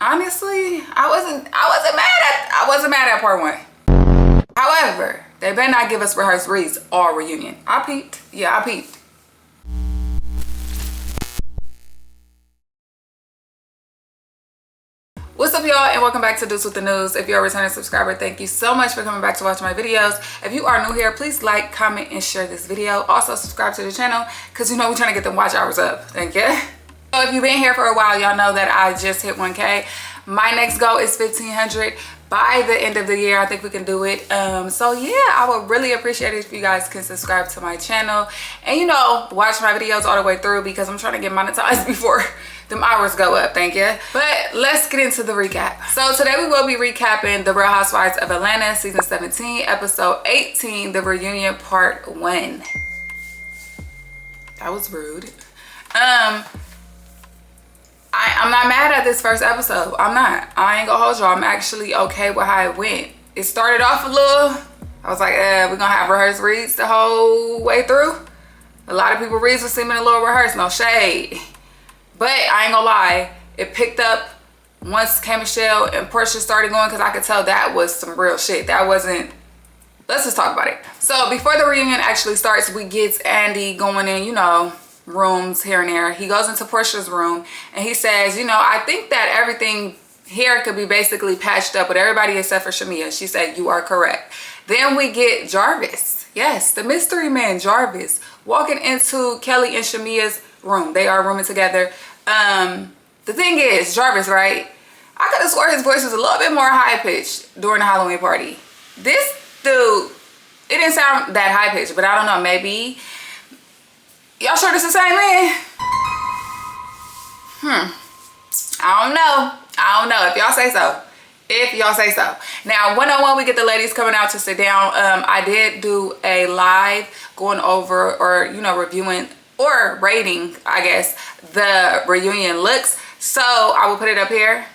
honestly, I wasn't mad at part one. However, they better not give us rehearsed reads or reunion. I peeped. Yeah, I peeped. What's up, y'all, and welcome back to Deuce with the News. If you're a returning subscriber, thank you so much for coming back to watch my videos. If you are new here, please like, comment, and share this video. Also subscribe to the channel because you know we're trying to get them watch hours up. Thank you. So if you've been here for a while, y'all know that I just hit 1K. My next goal is 1,500 by the end of the year. I think we can do it. So yeah, I would really appreciate it if you guys can subscribe to my channel and, you know, watch my videos all the way through because I'm trying to get monetized before them hours go up. Thank you. But let's get into the recap. So today we will be recapping the Real Housewives of Atlanta season 17 episode 18, the reunion part 1. That was rude. I'm not mad at this first episode. I'm not. I ain't gonna hold y'all. I'm actually okay with how it went. It started off a little, I was like, we're gonna have rehearsed reads the whole way through. A lot of people reads were seeming a little rehearsed, no shade. But I ain't gonna lie, it picked up once K.Michelle and Porsha started going because I could tell that was some real shit. That wasn't, let's just talk about it. So before the reunion actually starts, we get Andy going in, you know, rooms here and there. He goes into Porsha's room and he says, you know, I think that everything here could be basically patched up with everybody except for Shamia. She said, you are correct. Then we get Jarvis. Yes, the mystery man Jarvis walking into Kelly and Shamia's room. They are rooming together. The thing is, Jarvis, right? I could have swore his voice was a little bit more high-pitched during the Halloween party. This dude, it didn't sound that high-pitched, but I don't know, maybe. Y'all sure this the same man? I don't know if y'all say so. If y'all say so. Now, one-on-one, we get the ladies coming out to sit down. I did do a live going over or, you know, reviewing or rating, I guess, the reunion looks. So I will put it up here.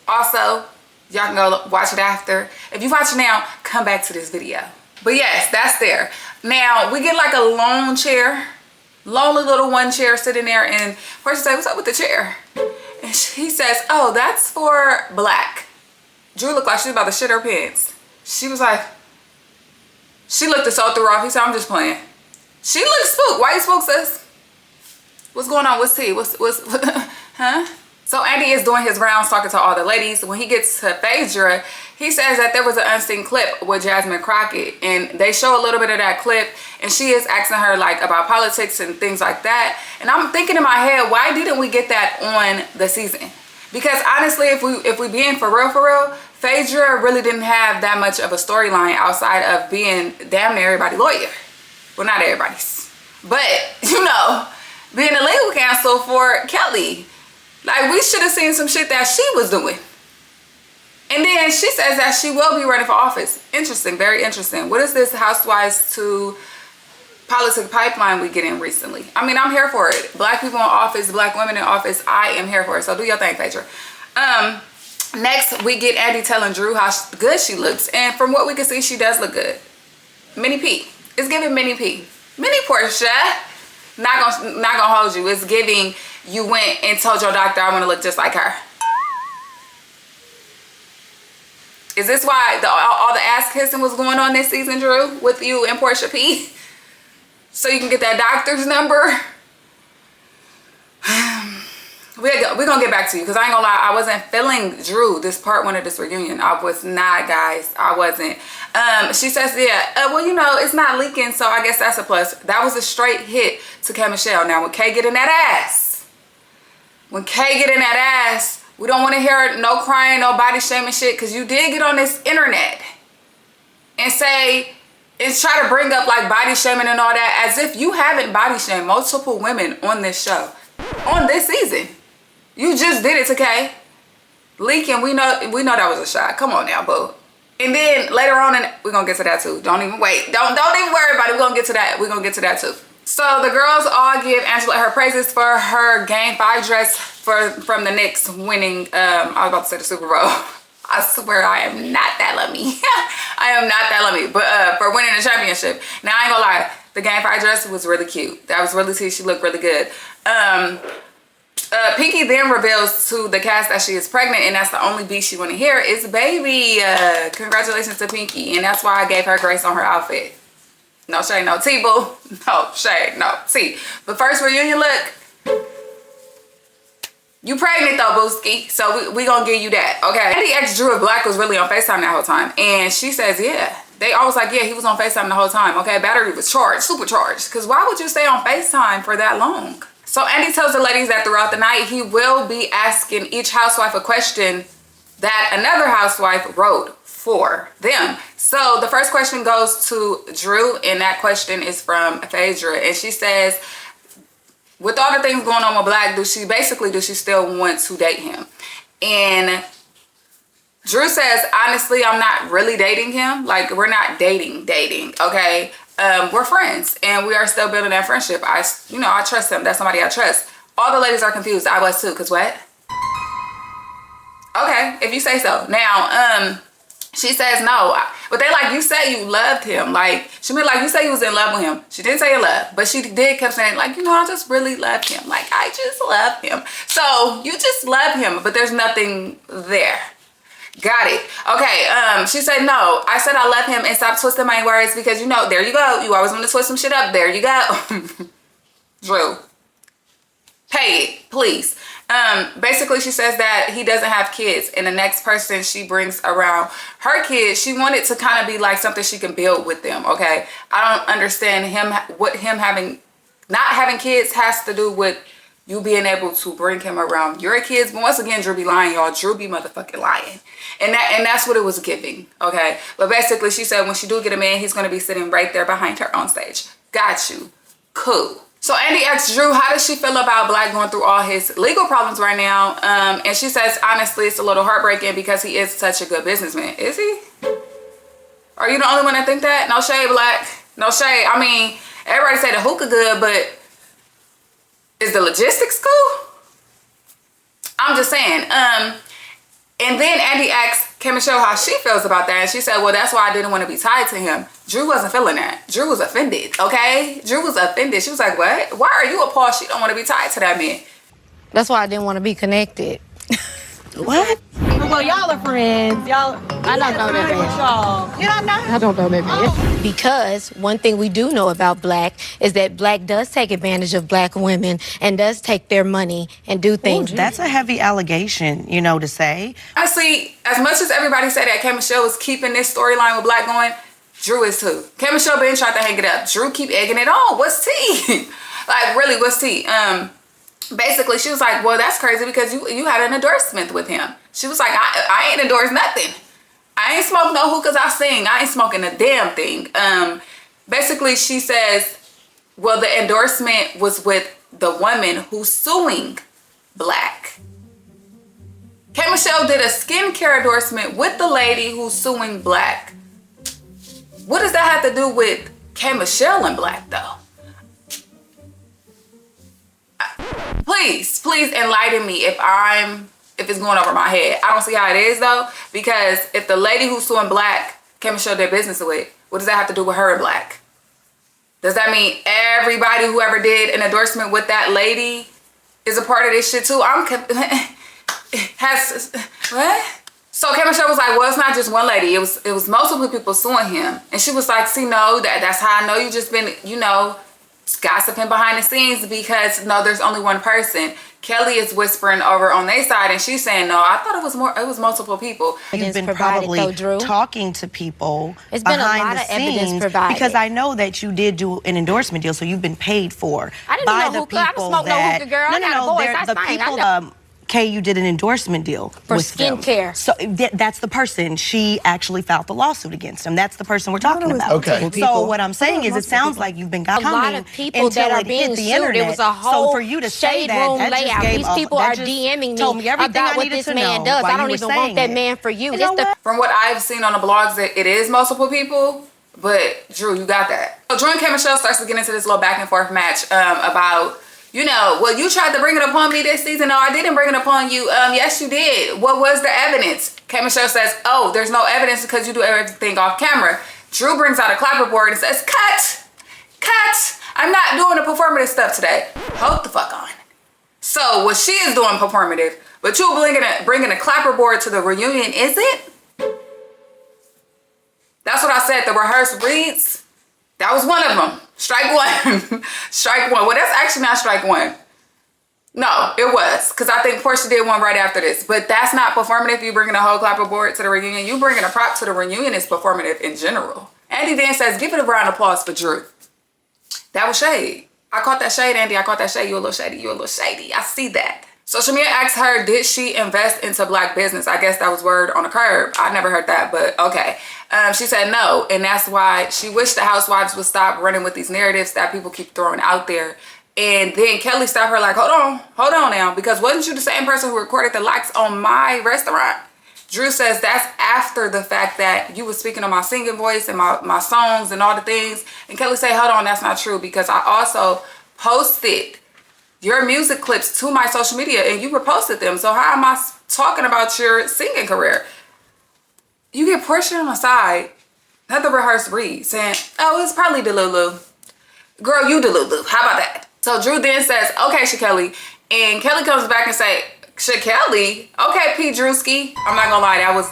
Also, y'all can go watch it after. If you watch it now, come back to this video. But yes, that's there. Now, we get like a lone chair. Lonely little one chair sitting there, and Porsha said, what's up with the chair? And he says, oh, that's for Black. Drew looked like she was about to shit her pants. She was like, she looked it so threw off. He said, I'm just playing. She looked spooked. Why you spooked, sis? What's going on? What's tea? What's huh? So Andy is doing his rounds talking to all the ladies. When he gets to Phaedra, he says that there was an unseen clip with Jasmine Crockett, and they show a little bit of that clip, and she is asking her like about politics and things like that. And I'm thinking in my head, why didn't we get that on the season? Because honestly, if we being for real, Phaedra really didn't have that much of a storyline outside of being damn near everybody's lawyer. Well, not everybody's, but you know, being a legal counsel for Kelly. Like, we should have seen some shit that she was doing. And then she says that she will be running for office. Interesting, very interesting. What is this Housewives to Politics pipeline we get in recently? I mean, I'm here for it. Black people in office, Black women in office, I am here for it. So do your thing, Phaedra. Next, we get Andy telling Drew how good she looks. And from what we can see, she does look good. Mini P. It's giving Mini P. Mini Porsha. Not gonna hold you. It's giving you went and told your doctor I want to look just like her. Is this why all the ass kissing was going on this season, Drew, with you and Porsha P? So you can get that doctor's number? We're gonna get back to you because I ain't gonna lie, I wasn't feeling Drew this part one of this reunion. I was not, guys. I wasn't. She says, yeah, well, you know, it's not leaking, so I guess that's a plus. That was a straight hit to K.Michelle. Now, when K get in that ass, we don't want to hear no crying, no body shaming shit, because you did get on this internet and say, and try to bring up like body shaming and all that, as if you haven't body shamed multiple women on this show, on this season. You just did it to K. Leaking, we know that was a shot. Come on now, boo. And then later on, and we're gonna get to that too. Don't even wait. Don't even worry about it. We're gonna get to that. We're gonna get to that too. So the girls all give Angela her praises for her Game 5 dress from the Knicks winning. I was about to say the Super Bowl. I swear I am not that lummy. I am not that lummy. But for winning the championship. Now I ain't gonna lie. The Game 5 dress was really cute. That was really cute. She looked really good. Pinky then reveals to the cast that she is pregnant, and that's the only beat she want to hear is baby. Congratulations to Pinky, and that's why I gave her grace on her outfit. No shade, no tea, boo. No shade, no tea. But first reunion look, you pregnant though, Booski. So we gonna give you that, okay? Andy ex Drew if Black was really on FaceTime that whole time, and she says, yeah. They always like, yeah, he was on FaceTime the whole time, okay? Battery was charged, supercharged. Because why would you stay on FaceTime for that long? So Andy tells the ladies that throughout the night, he will be asking each housewife a question that another housewife wrote for them. So the first question goes to Drew, and that question is from Phaedra. And she says, with all the things going on with Black, does she still want to date him? And Drew says, honestly, I'm not really dating him. Like, we're not dating, okay? We're friends, and we are still building that friendship. I trust him. That's somebody I trust. All the ladies are confused. I was too, because what? Okay, if you say so. Now, she says no. But they like, you said you loved him. Like, she mean like, you said you was in love with him. She didn't say you love, but she did kept saying like, I just really loved him. Like, I just love him. So, you just love him, but there's nothing there. Got it. Okay, she said no. I said I love him and stop twisting my words because there you go. You always want to twist some shit up. There you go. Drew. Pay it, please. Basically she says that he doesn't have kids, and the next person she brings around her kids, she wanted to kind of be like something she can build with them, okay? I don't understand what him not having kids has to do with you being able to bring him around your kids. But once again, Drew be lying, y'all. Drew be motherfucking lying. And that's what it was giving, okay? But basically, she said when she do get a man, he's going to be sitting right there behind her on stage. Got you. Cool. So Andy asked Drew, how does she feel about Black going through all his legal problems right now? And she says, honestly, it's a little heartbreaking because he is such a good businessman. Is he? Are you the only one that think that? No shade, Black. No shade. I mean, everybody say the hookah good, but is the logistics cool? I'm just saying. And then Andy asked K.Michelle how she feels about that. And she said, well, that's why I didn't want to be tied to him. Drew wasn't feeling that. Drew was offended, okay? Drew was offended. She was like, what? Why are you appalled she don't want to be tied to that man? That's why I didn't want to be connected. What? Well, y'all are friends. Y'all, I don't know that man. You don't know? I don't know that man. Because one thing we do know about Black is that Black does take advantage of Black women and does take their money and do things. Ooh, that's a heavy allegation, to say. Honestly, as much as everybody said that K.Michelle was keeping this storyline with Black going, Drew is too. K.Michelle been trying to hang it up. Drew keep egging it on. What's tea? Like, really, what's tea? Basically, she was like, well, that's crazy because you had an endorsement with him. She was like, I ain't endorsed nothing. I ain't smoked no hookahs I sing. I ain't smoking a damn thing. Basically, she says, well, the endorsement was with the woman who's suing Black. K.Michelle did a skincare endorsement with the lady who's suing Black. What does that have to do with K.Michelle and Black, though? Please enlighten me if it's going over my head. I don't see how it is though, because if the lady who's suing Black, K.Michelle did business with, what does that have to do with her and Black? Does that mean everybody who ever did an endorsement with that lady is a part of this shit too? What? So K.Michelle was like, well, it's not just one lady. It was multiple people suing him. And she was like, see, no, that's how I know you just been, gossiping behind the scenes because no, there's only one person. Kelly is whispering over on their side and she's saying no, I thought it was multiple people. You've been probably talking to people it's been behind a lot the of scenes evidence provided. Because I know that you did do an endorsement deal, so you've been paid for I didn't by know the hookah. I don't people smoke that no hookah, girl. I got a voice. the people Kay, you did an endorsement deal for with skincare. Them. So that's the person. She actually filed the lawsuit against him. That's the person we're talking about. Okay. So what I'm saying is, it sounds like you've been coming a lot of people that are being sued. It was a whole so for you to say shade room that layout. These people are DMing me about what this man does. I don't even want that man for you. From what I've seen on the blogs, it is multiple people. But Drew, you got that. So Drew and K.Michelle starts to get into this little back and forth match about, well, you tried to bring it upon me this season. No, I didn't bring it upon you. Yes, you did. What was the evidence? K.Michelle says, oh, there's no evidence because you do everything off camera. Drew brings out a clapperboard and says, cut. I'm not doing the performative stuff today. Hold the fuck on. So what she is doing performative, but you bringing a clapperboard to the reunion, is it? That's what I said. The rehearsed reads, that was one of them. Strike one. Strike one. Well, that's actually not strike one. No, it was. Because I think Porsha did one right after this. But that's not performative. You bringing a whole clapperboard to the reunion. You bringing a prop to the reunion is performative in general. Andy then says, give it a round of applause for Drew. That was shade. I caught that shade, Andy. I caught that shade. You a little shady. You a little shady. I see that. So Shamia asked her, did she invest into black business? I guess that was word on the curb. I never heard that, but okay. She said no, and that's why she wished the housewives would stop running with these narratives that people keep throwing out there. And then Kelly stopped her like, hold on now, because wasn't you the same person who recorded the likes on my restaurant? Drew says that's after the fact that you were speaking on my singing voice and my songs and all the things. And Kelly say, hold on, that's not true, because I also posted your music clips to my social media and you reposted them. So how am I talking about your singing career? You get Porsha on the side, not the rehearsed read, saying, oh, it's probably Delulu. Girl, you Delulu. How about that? So Drew then says, okay, Shakelly. And Kelly comes back and say, Shakelly? Okay, P. Drewski. I'm not gonna lie, that was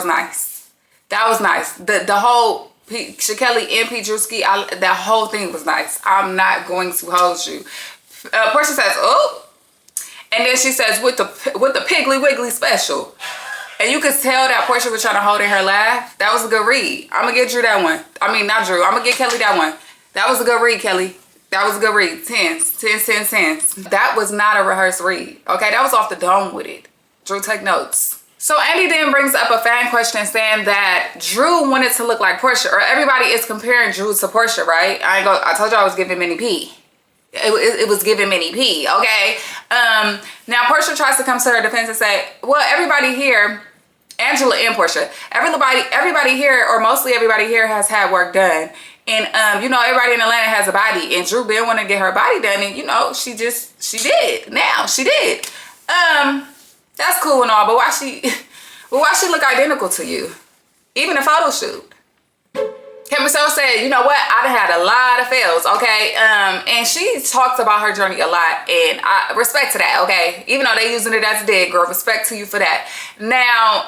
nice. That was nice. The whole Shakelly and P. Drewski, that whole thing was nice. I'm not going to hold you. Porsha says, oh. And then she says, with the Piggly Wiggly special. And you could tell that Porsha was trying to hold in her laugh. That was a good read. I'm going to give Drew that one. I mean, not Drew. I'm going to give Kelly that one. That was a good read, Kelly. That was a good read. 10s. That was not a rehearsed read. Okay, that was off the dome with it. Drew, take notes. So Andy then brings up a fan question saying that Drew wanted to look like Porsha, or everybody is comparing Drew to Porsha, right? I told you I was giving Minnie P. It was giving Minnie P, okay? Now Porsha tries to come to her defense and say, well, everybody here, Angela and Porsha, everybody here, or mostly everybody here, has had work done. And, you know, everybody in Atlanta has a body. And Drew been wanting to get her body done. And, you know, she did. Now, she did. That's cool and all. But why she look identical to you? Even a photo shoot. K.Michelle said, you know what? I done had a lot of fails, okay? And she talks about her journey a lot. And I respect to that, okay? Even though they using it as a dig, girl, respect to you for that. Now,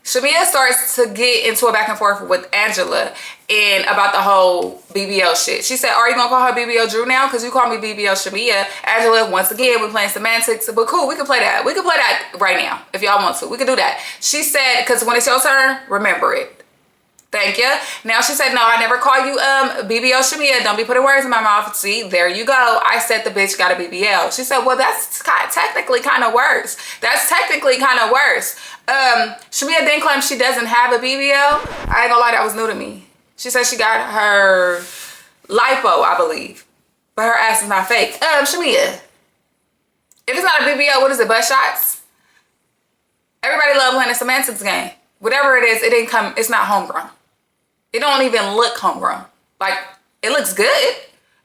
Shamia starts to get into a back and forth with Angela and about the whole BBL shit. She said, are you gonna call her BBL Drew now? Because you call me BBL Shamia. Angela, once again, we're playing semantics, but cool, we can play that. We can play that right now if y'all want to. We can do that. She said, because when it's your turn, remember it. Thank you. Now she said, no, I never call you BBL Shamia. Don't be putting words in my mouth. See, there you go. I said the bitch got a BBL. She said, well, that's technically kind of worse. That's technically kind of worse. Shamia then claims she doesn't have a BBL. I ain't gonna lie, that was new to me. She said she got her lipo, I believe. But her ass is not fake. Shamia, if it's not a BBL, what is it, butt shots? Everybody love playing a semantics game. Whatever it is, it didn't come, it's not homegrown. It don't even look homegrown. Like, it looks good,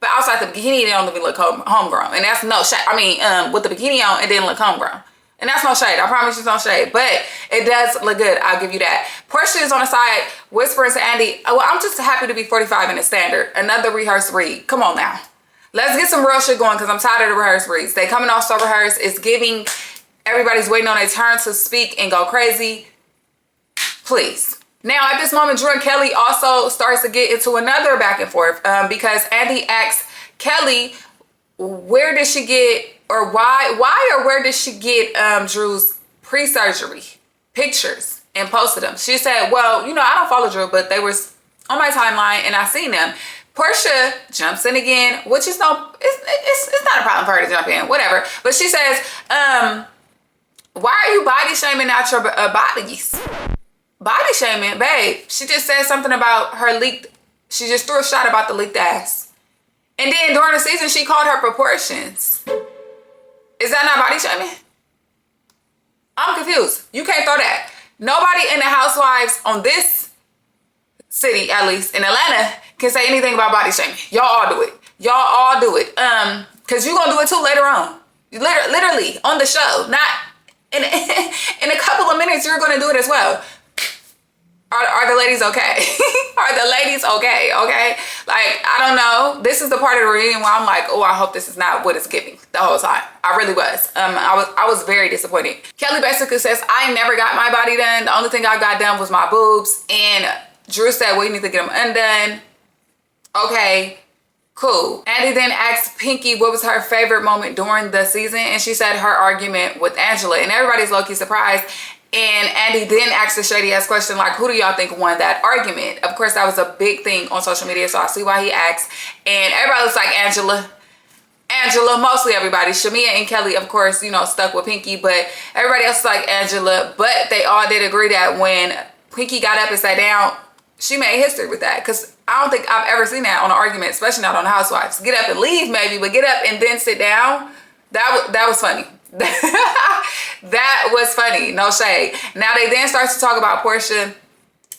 but outside the bikini, it don't even look homegrown. And that's no shade. I mean, with the bikini on, it didn't look homegrown. And that's no shade. I promise you it's no shade. But it does look good. I'll give you that. Porsha is on the side whispering to Andy, well, I'm just happy to be 45 in the standard. Another rehearsed read. Come on now. Let's get some real shit going because I'm tired of the rehearsed reads. They coming off so rehearsed. It's giving, everybody's waiting on their turn to speak and go crazy. Please. Now, at this moment, Drew and Kelly also starts to get into another back and forth because Andy asks Kelly, where did she get, or why or where did she get Drew's pre-surgery pictures and posted them? She said, well, you know, I don't follow Drew, but they were on my timeline and I seen them. Porsha jumps in again, which is it's not a problem for her to jump in, whatever. But she says, why are you body shaming out your bodies? Body shaming, babe. She just said something about her leaked, she just threw a shot about the leaked ass. And then during the season, she called her proportions. Is that not body shaming? I'm confused. You can't throw that. Nobody in the housewives on this city, at least in Atlanta, can say anything about body shaming. Y'all all do it. Y'all all do it. Cause you're gonna do it too later on. Literally on the show. Not in a couple of minutes, you're gonna do it as well. Are the ladies okay? Are the ladies okay? Okay? Like, I don't know. This is the part of the reunion where I'm like, oh, I hope this is not what it's giving the whole time. I really was. I was very disappointed. Kelly basically says, I never got my body done. The only thing I got done was my boobs. And Drew said, well, you need to get them undone. Okay, cool. Andy then asked Pinky what was her favorite moment during the season. And she said her argument with Angela. And everybody's low-key surprised. And Andy then asked the shady ass question, like, who do y'all think won that argument? Of course, that was a big thing on social media, so I see why he asked. And everybody was like, Angela, mostly everybody. Shamia and Kelly, of course, you know, stuck with Pinky, but everybody else was like Angela. But they all did agree that when Pinky got up and sat down, she made history with that. Because I don't think I've ever seen that on an argument, especially not on Housewives. Get up and leave maybe, but get up and then sit down, that was funny. That was funny, no shade. Now they then start to talk about Porsha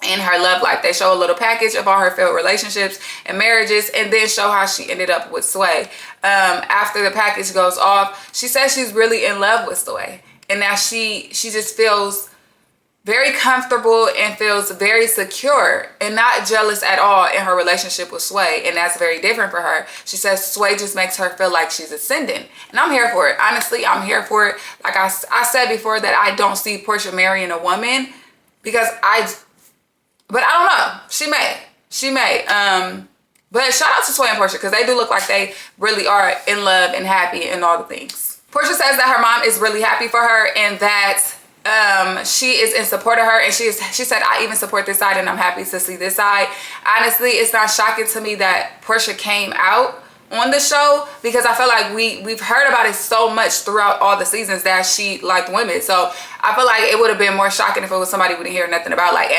and her love life. They show a little package of all her failed relationships and marriages, and then show how she ended up with Sway. After the package goes off, she says she's really in love with Sway, and now she just feels very comfortable and feels very secure and not jealous at all in her relationship with Sway, and that's very different for her. She says Sway just makes her feel like she's ascending, and I'm here for it. Honestly, I'm here for it. Like I said before, that I don't see Porsha marrying a woman because but I don't know. She may. But shout out to Sway and Porsha because they do look like they really are in love and happy and all the things. Porsha says that her mom is really happy for her and that she is in support of her, and she said, I even support this side and I'm happy to see this side. Honestly, it's not shocking to me that Porsha came out on the show because I feel like we've heard about it so much throughout all the seasons that she liked women. So I feel like it would have been more shocking if it was somebody we didn't hear nothing about, like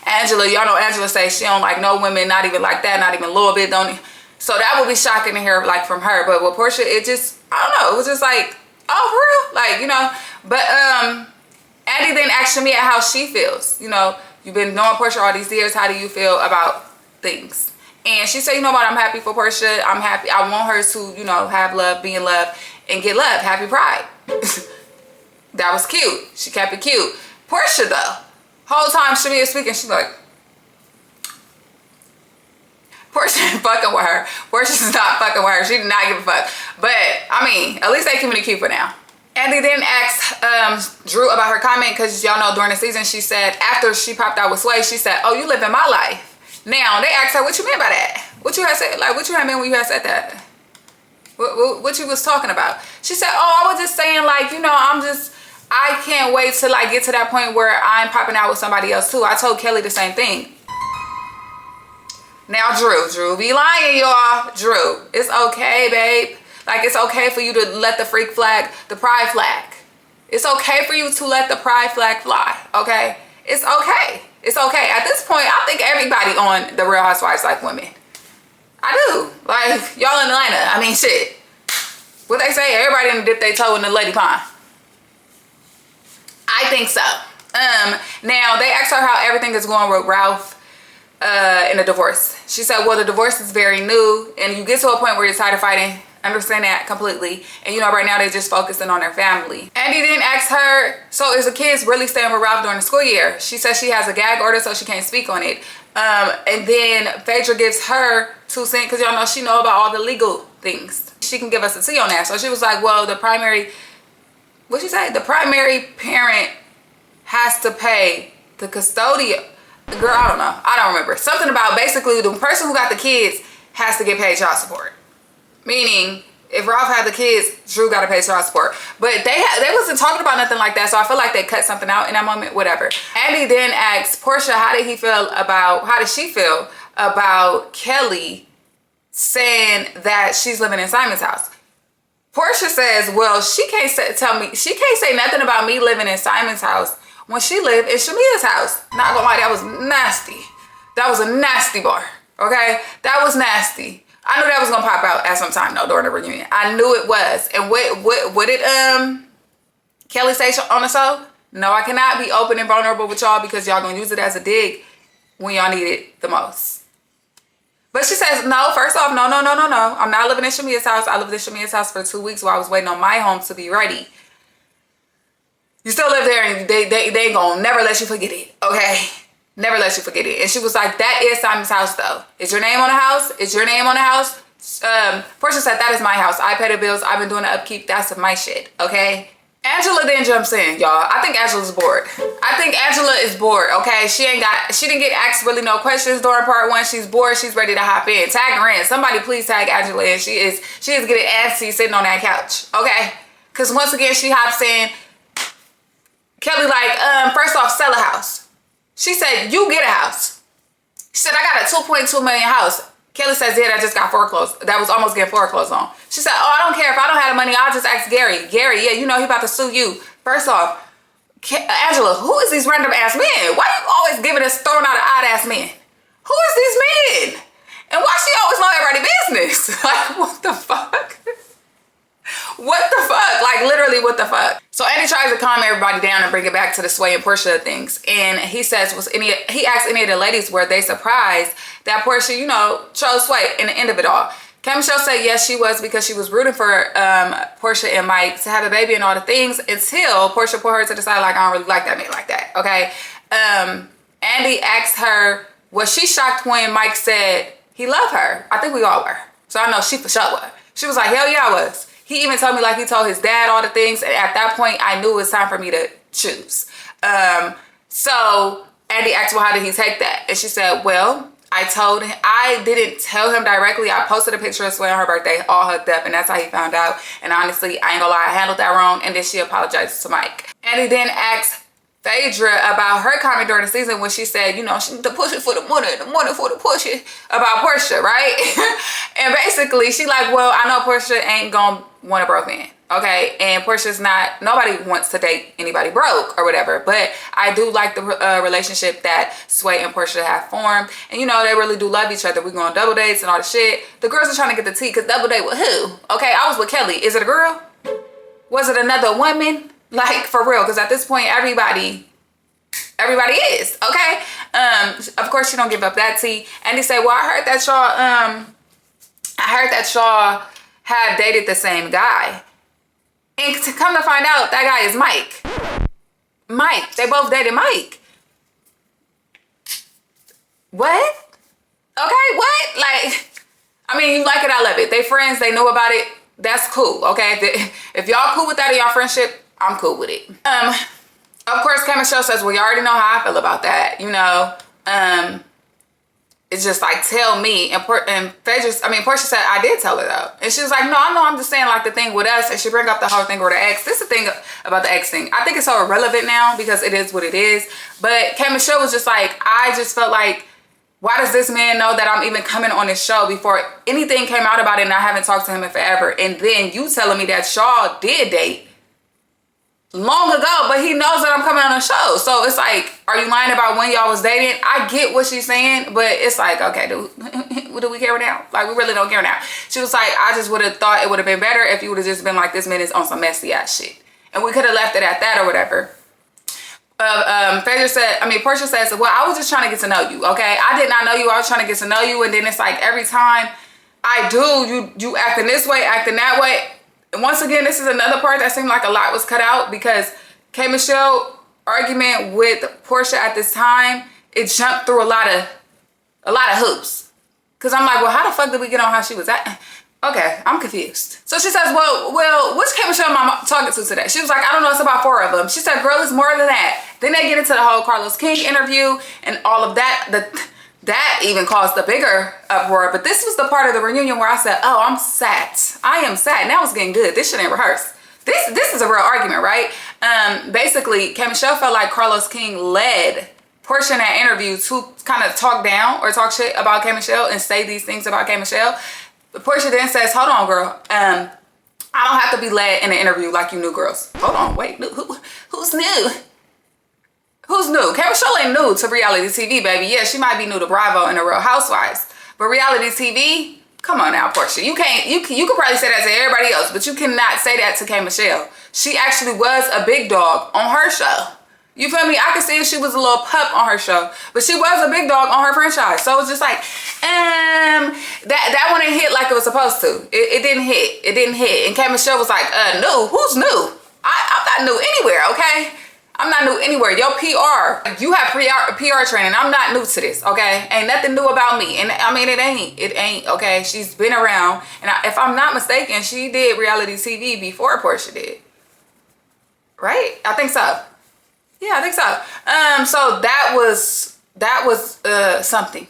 Angela, y'all know Angela say she don't like no women, not even like that, not even a little bit, so that would be shocking to hear like from her. But with Porsha, it just, I don't know, it was just like, oh, for real? Like, you know, but Andy then asked Shamia how she feels. You know, you've been knowing Porsha all these years. How do you feel about things? And she said, you know what? I'm happy for Porsha. I'm happy. I want her to, you know, have love, be in love, and get love. Happy Pride. That was cute. She kept it cute. Porsha, though, whole time Shamia speaking, she's like, Porsha ain't fucking with her. Porsha's not fucking with her. She did not give a fuck. But, I mean, at least they keeping it cute for now. Andy then asked Drew about her comment because y'all know during the season she said, after she popped out with Sway, she said, oh, you live in my life. Now, they asked her, what you meant by that? What you had said, like, what you had meant when you had said that? What you was talking about? She said, oh, I was just saying, like, you know, I can't wait to, like, get to that point where I'm popping out with somebody else, too. I told Kelly the same thing. Now, Drew be lying, y'all. Drew, it's okay, babe. Like, it's okay for you to let the freak flag, the pride flag. It's okay for you to let the pride flag fly, okay? It's okay. It's okay. At this point, I think everybody on the Real Housewives like women. I do. Like, y'all in Atlanta. I mean, shit. What they say, everybody in the dip they toe in the lady pond. I think so. Now, they asked her how everything is going with Ralph in the divorce. She said, well, the divorce is very new, and you get to a point where you're tired of fighting. Understand that completely. And you know, right now they're just focusing on their family. Andy then asked her, so is the kids really staying with Ralph during the school year? She says she has a gag order, so she can't speak on it. And then Phaedra gives her 2 cents because y'all know she know about all the legal things. She can give us a tea on that. So she was like, well, the primary parent has to pay the custodian. Girl, I don't know. I don't remember. Something about basically the person who got the kids has to get paid child support. Meaning, if Ralph had the kids, Drew got to pay child support. But they wasn't talking about nothing like that, so I feel like they cut something out in that moment, whatever. Andy then asked Porsha, how did she feel about Kelly saying that she's living in Simon's house? Porsha says, well, she can't say nothing about me living in Simon's house when she lived in Shamia's house. Not gonna lie, that was nasty. That was a nasty bar, okay? That was nasty. I knew that was gonna pop out at some time though during the reunion. I knew it was. And what did Kelly say on the show? No, I cannot be open and vulnerable with y'all because y'all gonna use it as a dig when y'all need it the most. But she says, no, first off, no. I'm not living in Shamia's house. I lived in Shamia's house for 2 weeks while I was waiting on my home to be ready. You still live there and they ain't gonna never let you forget it, okay? Never let you forget it. And she was like, that is Simon's house though. Is your name on the house? Is your name on the house? Porsha said, that is my house. I pay the bills. I've been doing the upkeep. That's my shit, okay? Angela then jumps in, y'all. I think Angela's bored. I think Angela is bored, okay? She didn't get asked really no questions during part 1. She's bored. She's ready to hop in. Tag her in. Somebody please tag Angela in. She is getting antsy sitting on that couch, okay? Because once again, she hops in. Kelly like, first off, sell a house. She said, you get a house. She said, I got a 2.2 million house. Kelly says, yeah, that just got foreclosed. That was almost getting foreclosed on. She said, oh, I don't care. If I don't have the money, I'll just ask Gary. Gary, yeah, you know he about to sue you. First off, Angela, who is these random ass men? Why you always giving us throwing out odd ass men? Who is these men? And why she always know everybody's business? Like, what the fuck? What the fuck? Like, literally, what the fuck? So Andy tries to calm everybody down and bring it back to the Sway and Porsha things. And he says, he asked any of the ladies, were they surprised that Porsha, you know, chose Sway in the end of it all? K.Michelle said yes, she was, because she was rooting for Porsha and Mike to have a baby and all the things, until Porsha put her to the side like, I don't really like that man like that, okay? Andy asked her, was she shocked when Mike said he loved her? I think we all were. So I know she for sure was. She was like, hell yeah, I was. He even told me like he told his dad all the things. And at that point, I knew it was time for me to choose. So Andy asked, well, how did he take that? And she said, well, I didn't tell him directly. I posted a picture of Sway on her birthday, all hooked up. And that's how he found out. And honestly, I ain't gonna lie, I handled that wrong. And then she apologized to Mike. Andy then asked Phaedra about her comment during the season when she said, you know, she need to push it for the money for the push it about Porsha, right? And basically she like, well, I know Porsha ain't gonna want a broke man, okay? And Porsha's not, nobody wants to date anybody broke or whatever, but I do like the relationship that Sway and Porsha have formed. And you know, they really do love each other. We go on double dates and all the shit. The girls are trying to get the tea, because double date with who? Okay, I was with Kelly. Is it a girl? Was it another woman? Like, for real, because at this point, everybody is, okay? Of course, she don't give up that tea. And they say, well, I heard that y'all had dated the same guy. And to come to find out, that guy is Mike. Mike, they both dated Mike. What? Okay, what? Like, I mean, you like it, I love it. They friends, they know about it. That's cool, okay? If y'all cool with that in y'all friendship, I'm cool with it. Of course, K.Michelle says, well, you already know how I feel about that, you know. It's just like, tell me. And Porsha said, I did tell her though. And she was like, no, I know, I'm just saying like the thing with us. And she bring up the whole thing with her ex. This is the thing about the ex thing. I think it's so irrelevant now because it is what it is. But K.Michelle was just like, I just felt like, why does this man know that I'm even coming on this show before anything came out about it and I haven't talked to him in forever? And then you telling me that y'all did date long ago, but he knows that I'm coming on the show. So it's like, are you lying about when y'all was dating? I get what she's saying, but it's like, okay, do we care now? Like, we really don't care now. She was like, I just would have thought it would have been better if you would have just been like, this man is on some messy ass shit. And we could have left it at that or whatever. Porsha says, well, I was just trying to get to know you, okay? I did not know you. I was trying to get to know you. And then it's like, every time I do, you acting this way, acting that way. And once again, this is another part that seemed like a lot was cut out, because K.Michelle argument with Porsha at this time, it jumped through a lot of hoops. Cause I'm like, well, how the fuck did we get on how she was at? Okay, I'm confused. So she says, well, which K.Michelle am I talking to today? She was like, I don't know, it's about 4 of them. She said, girl, it's more than that. Then they get into the whole Carlos King interview and all of that. That even caused the bigger uproar. But this was the part of the reunion where I said, oh, I'm sad. I am sad. Now it's getting good. This shit ain't rehearsed. This is a real argument, right? Basically, K.Michelle felt like Carlos King led Porsha in that interview to kind of talk down or talk shit about K.Michelle and say these things about K.Michelle. But Porsha then says, hold on, girl. I don't have to be led in an interview like you new girls. Hold on, wait. Who's new? Who's new? K.Michelle ain't new to reality TV, baby. Yeah, she might be new to Bravo and the Real Housewives. But reality TV, come on now, Porsha. You could probably say that to everybody else, but you cannot say that to K.Michelle. She actually was a big dog on her show. You feel me? I could see if she was a little pup on her show, but she was a big dog on her franchise. So it's just like, that one didn't hit like it was supposed to. It didn't hit. It didn't hit. And K.Michelle was like, new? Who's new? I'm not new anywhere, okay? I'm not new anywhere. Your PR, you have PR training. I'm not new to this, okay? Ain't nothing new about me. And I mean, it ain't, okay? She's been around. And if I'm not mistaken, she did reality TV before Porsha did. Right? I think so. Yeah, I think so. So that was something.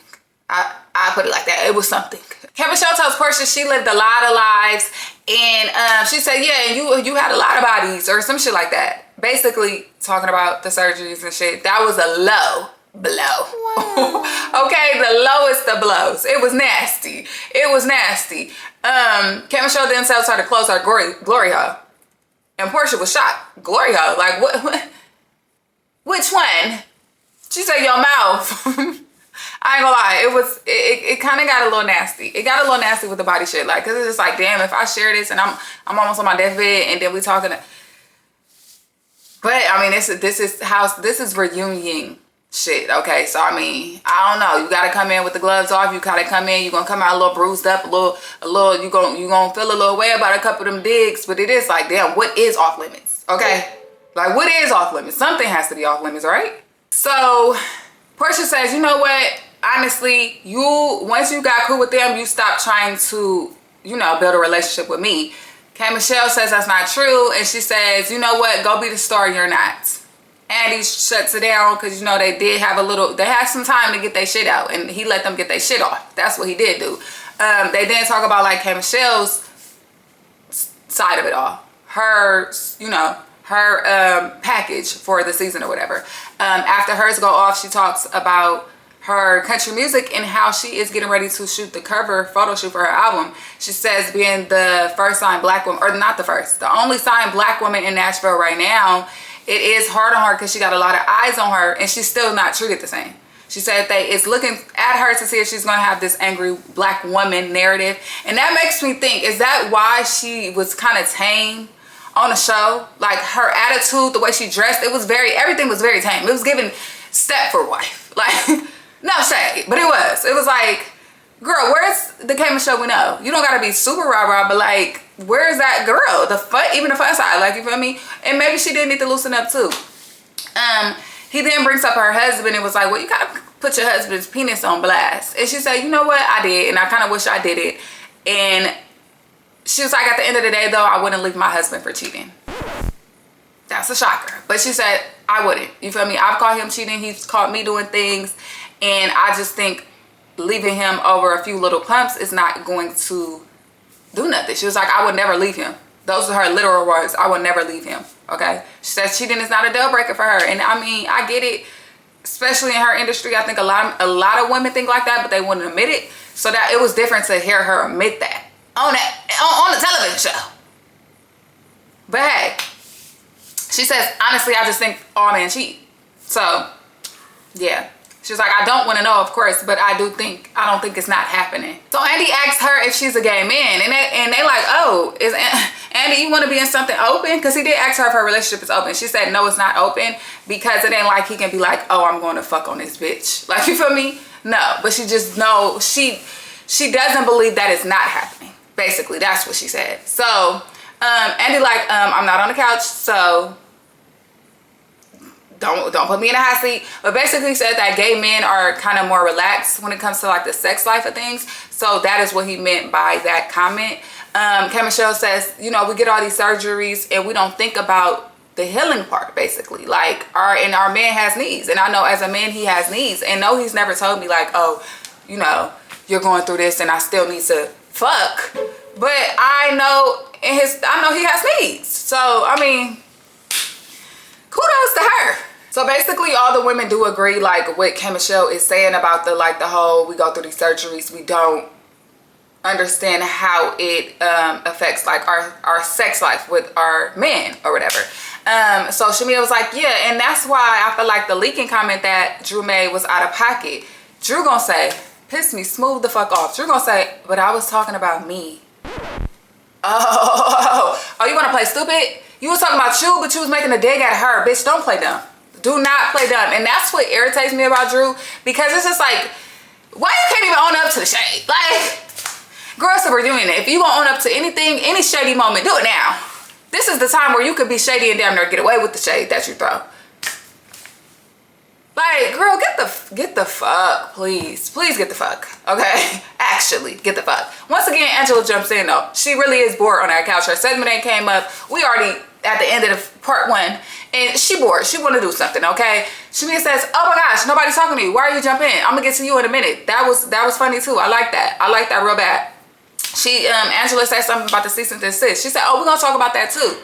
I put it like that. It was something. K.Michelle tells Porsha she lived a lot of lives, and she said, yeah, you had a lot of bodies or some shit like that. Basically talking about the surgeries and shit. That was a low blow. Wow. Okay, the lowest of blows. It was nasty. It was nasty. K.Michelle then tells her to close her glory hole. And Porsha was shocked. Glory hole? Like, what? Which one? She said, your mouth. I ain't gonna lie, it kind of got a little nasty. It got a little nasty with the body shit, like, cause it's just like, damn, if I share this and I'm almost on my deathbed and then we talking, but I mean, this is reunion shit, okay? So I mean, I don't know. You gotta come in with the gloves off. You gotta come in. You gonna come out a little bruised up, a little. You gonna feel a little way about a couple of them digs, but it is like, damn, what is off limits? Okay, like what is off limits? Something has to be off limits, right? So Porsha says, you know what? Honestly, once you got cool with them, you stopped trying to, build a relationship with me. K.Michelle says that's not true, and she says, you know what? Go be the star you're not. Andy shuts it down because, they had some time to get their shit out, and he let them get their shit off. That's what he did do. They didn't talk about, like, K.Michelle's side of it all. Her package for the season or whatever. After hers go off, she talks about her country music and how she is getting ready to shoot the cover photo shoot for her album. She says being the first signed black woman, or not the first, the only signed black woman in Nashville right now, it is hard on her because she got a lot of eyes on her and she's still not treated the same. She said it's looking at her to see if she's going to have this angry black woman narrative. And that makes me think, is that why she was kind of tame on the show? Like her attitude, the way she dressed, everything was very tame. It was giving Stepford wife. Like, no shade, but it was like, girl, where's the K.Michelle we know? You don't gotta be super rah-rah, but like, where's that girl? Even the fun side, like, you feel me? And maybe she did need to loosen up too. He then brings up her husband and was like, well, you gotta put your husband's penis on blast. And she said, you know what? I did, and I kind of wish I did it. And she was like, at the end of the day though, I wouldn't leave my husband for cheating. That's a shocker. But she said, I wouldn't. You feel me? I've caught him cheating. He's caught me doing things. And I just think leaving him over a few little pumps is not going to do nothing. She was like, I would never leave him. Those are her literal words. I would never leave him. Okay. She says cheating is not a deal breaker for her. And I mean, I get it, especially in her industry. I think a lot of women think like that, but they wouldn't admit it. So that it was different to hear her admit that on the television show. But hey, she says, honestly, I just think all men cheat. So yeah. She was like, I don't want to know, of course, but I don't think it's not happening. So Andy asked her if she's a gay man, and they like, oh, is Andy, you want to be in something open? Because he did ask her if her relationship is open. She said, no, it's not open, because it ain't like he can be like, oh, I'm going to fuck on this bitch. Like, you feel me? No, but she just knows, she doesn't believe that it's not happening. Basically, that's what she said. So Andy like, I'm not on the couch, so don't put me in a hot seat. But basically said that gay men are kind of more relaxed when it comes to like the sex life of things. So that is what he meant by that comment. K.Michelle says, we get all these surgeries and we don't think about the healing part, basically. Like our man has needs, and I know as a man he has needs, and no, he's never told me like, oh, you're going through this and I still need to fuck. But I know he has needs. So I mean, kudos to her. So basically all the women do agree, like what K.Michelle is saying about the whole, we go through these surgeries, we don't understand how it affects like our sex life with our men or whatever. So Shamia was like, yeah, and that's why I feel like the leaking comment that Drew made was out of pocket. Drew gonna say, piss me smooth the fuck off. Drew gonna say, but I was talking about me. Oh, you wanna play stupid? You was talking about you, but you was making a dig at her. Bitch, don't play dumb. Do not play dumb. And that's what irritates me about Drew, because it's just like, why you can't even own up to the shade? Like, girl, so we're doing it. If you gonna own up to anything, any shady moment, do it now. This is the time where you could be shady and damn near get away with the shade that you throw. Like, girl, get the fuck, please. Please get the fuck, okay? Actually, get the fuck. Once again, Angela jumps in, though. She really is bored on that couch. Her segment ain't came up. We already at the end of the part 1, and she bored. She want to do something, okay? Shamia says, oh my gosh, nobody's talking to you. Why are you jumping in? I'm gonna get to you in a minute. That was funny, too. I like that. I like that real bad. Angela said something about the cease and desist. She said, oh, we're gonna talk about that, too.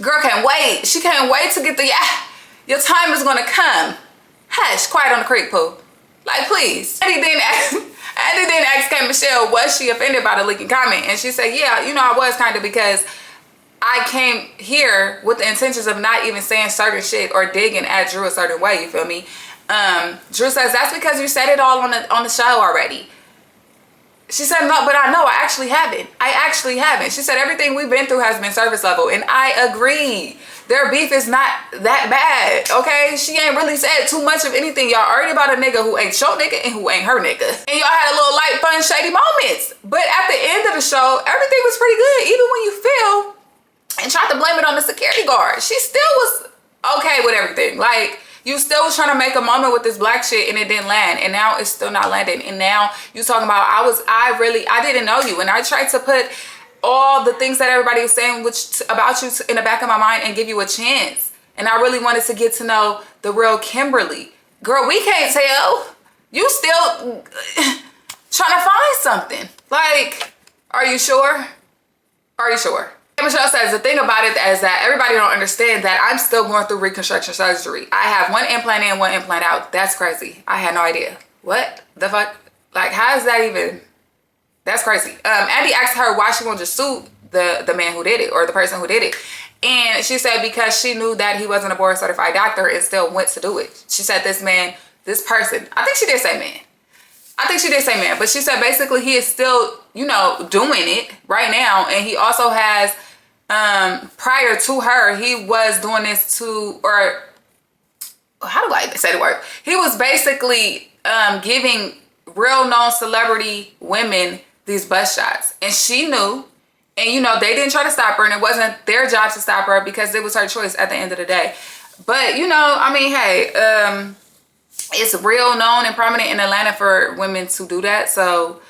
Girl can't wait. She can't wait to get the, your time is gonna come. Hush, quiet on the creek, Pooh. Like, please. Andy then asked K.Michelle, was she offended by the leaking comment? And she said, yeah, you know, I was kind of, because I came here with the intentions of not even saying certain shit or digging at Drew a certain way, you feel me? Drew says, that's because you said it all on the show already. She said, no, but I know I actually haven't. She said, everything we've been through has been surface level. And I agree. Their beef is not that bad, okay? She ain't really said too much of anything. Y'all argued about a nigga who ain't your nigga and who ain't her nigga. And y'all had a little light, fun, shady moments. But at the end of the show, everything was pretty good. Even when you feel and tried to blame it on the security guard, she still was okay with everything. Like, you still was trying to make a moment with this black shit and it didn't land. And now it's still not landing. And now you talking about, I didn't know you. And I tried to put all the things that everybody was saying about you in the back of my mind and give you a chance. And I really wanted to get to know the real Kimberly. Girl, we can't tell. You still trying to find something. Like, are you sure? Are you sure? K.Michelle says the thing about it is that everybody don't understand that I'm still going through reconstruction surgery. I have one implant in, one implant out. That's crazy. I had no idea. What the fuck? Like, how is that even? That's crazy. Andy asked her why she wanted to sue the man who did it, or the person who did it. And she said because she knew that he wasn't a board certified doctor and still went to do it. She said this person, I think she did say man. But she said basically he is still, you know, doing it right now. And he also has, prior to her, he was doing this to, or how do I say the word? He was basically giving real known celebrity women these butt shots. And she knew. And, you know, they didn't try to stop her. And it wasn't their job to stop her because it was her choice at the end of the day. But, you know, I mean, hey, it's real known and prominent in Atlanta for women to do that. So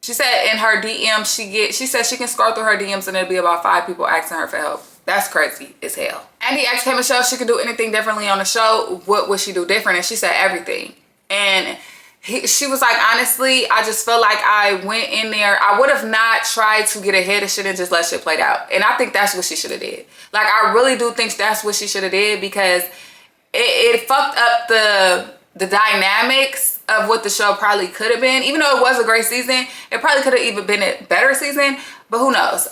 she said in her DM, she said she can scroll through her DMs and it'll be about 5 people asking her for help. That's crazy as hell. Andy asked K.Michelle if she could do anything differently on the show. What would she do different? And she said everything. And she was like, honestly, I just felt like I went in there. I would have not tried to get ahead of shit and just let shit play out. And I think that's what she should have did. Like, I really do think that's what she should have did because it fucked up the dynamics of what the show probably could have been. Even though it was a great season, it probably could have even been a better season. But who knows?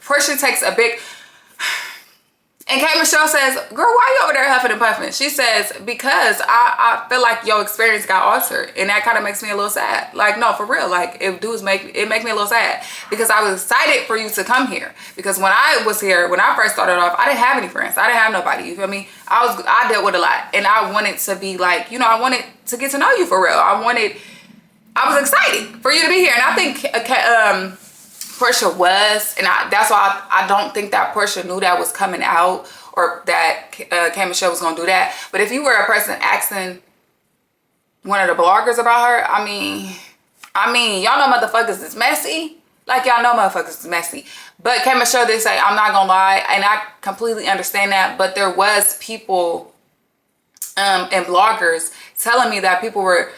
Porsha takes a big... And K.Michelle says, girl, why you over there huffing and puffing? She says, because I feel like your experience got altered. And that kind of makes me a little sad. Like, no, for real. Like, it make me a little sad. Because I was excited for you to come here. Because when I was here, when I first started off, I didn't have any friends. I didn't have nobody. You feel me? I dealt with a lot. And I wanted to be like, you know, I wanted to get to know you for real. I was excited for you to be here. And I think... Porsha was, and that's why I don't think that Porsha knew that was coming out or that K.Michelle was gonna do that. But if you were a person asking one of the bloggers about her, I mean, y'all know motherfuckers is messy. Like, y'all know motherfuckers is messy. But K.Michelle did say, I'm not gonna lie, and I completely understand that. But there was people and bloggers telling me that people were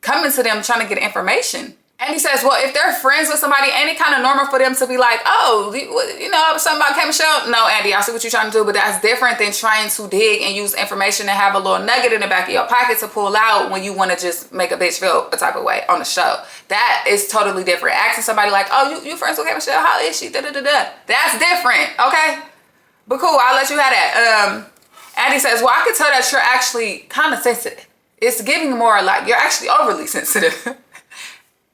coming to them trying to get information. And he says, well, if they're friends with somebody, ain't it kind of normal for them to be like, oh, you know, something about K.Michelle? No, Andy, I see what you're trying to do, but that's different than trying to dig and use information and have a little nugget in the back of your pocket to pull out when you want to just make a bitch feel a type of way on the show. That is totally different. Asking somebody like, oh, you friends with K.Michelle? How is she? Da-da-da-da. That's different, okay? But cool, I'll let you have that. Andy says, well, I can tell that you're actually kind of sensitive. It's giving more like you're actually overly sensitive.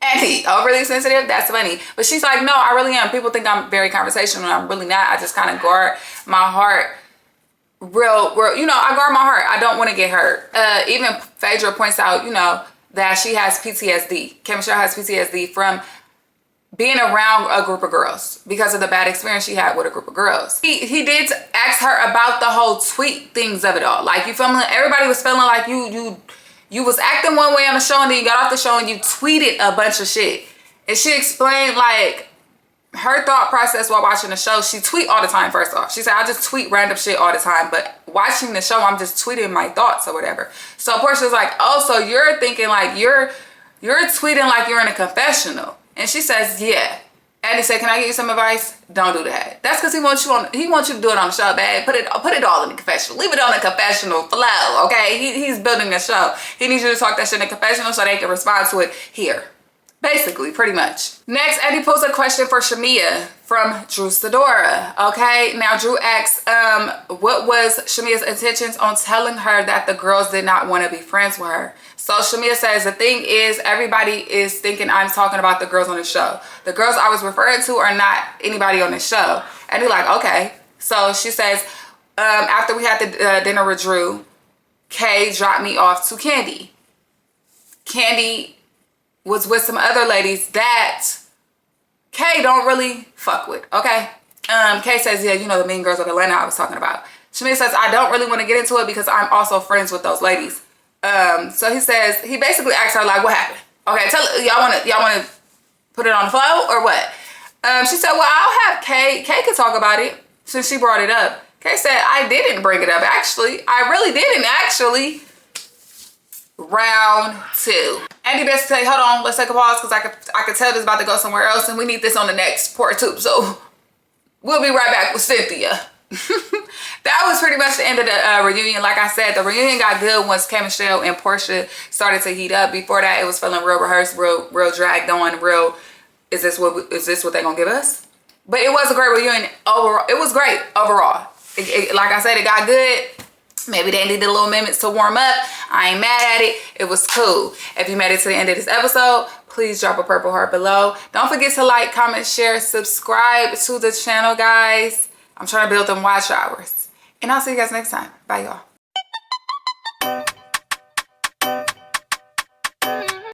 Andy, overly sensitive? That's funny. But she's like, no, I really am. People think I'm very conversational and I'm really not. I just kind of guard my heart real, you know, I guard my heart. I don't want to get hurt. Even Phaedra points out, you know, that she has PTSD. K.Michelle has PTSD from being around a group of girls because of the bad experience she had with a group of girls. He did ask her about the whole tweet things of it all. Like, you feel me? Everybody was feeling like you was acting one way on the show, and then you got off the show and you tweeted a bunch of shit. And she explained like her thought process while watching the show. She tweet all the time, first off. She said, I just tweet random shit all the time, but watching the show, I'm just tweeting my thoughts or whatever. So Porsha's like, oh, so you're thinking like you're tweeting like you're in a confessional. And she says, yeah. And he said, can I give you some advice? Don't do that. That's because he wants you to do it on the show, babe. Put it all in the confessional. Leave it on the confessional flow, okay? He's building the show. He needs you to talk that shit in the confessional so they can respond to it here. Basically, pretty much. Next, Eddie posed a question for Shamia from Drew Sidora. Okay, now Drew asks, what was Shamia's intentions on telling her that the girls did not want to be friends with her? So Shamia says, the thing is, everybody is thinking I'm talking about the girls on the show. The girls I was referring to are not anybody on the show. And he's like, okay. So she says, after we had the dinner with Drew, Kay dropped me off to Candy. Candy was with some other ladies that Kay don't really fuck with, okay? Kay says, yeah, you know the mean girls of Atlanta I was talking about. Shamia says, I don't really want to get into it because I'm also friends with those ladies. So he says, he basically asked her like, what happened? Okay, y'all want to put it on the flow or what? She said, well, I'll have Kay. Kay could talk about it since she brought it up. Kay said, I didn't bring it up, actually. I really didn't, actually. Round 2. Andy best say, hold on, let's take a pause because I could tell this about to go somewhere else and we need this on the next part 2. So we'll be right back with Cynthia. That was pretty much the end of the reunion. Like I said, the reunion got good once K.Michelle and Porsha started to heat up. Before that, it was feeling real rehearsed, real dragged on, real, is this what they're gonna give us? But it was a great reunion overall. It was great overall. Like I said, it got good. Maybe they needed a little minutes to warm up. I ain't mad at it. It was cool. If you made it to the end of this episode, please drop a purple heart below. Don't forget to like, comment, share, subscribe to the channel, guys. I'm trying to build them watch hours. And I'll see you guys next time. Bye, y'all.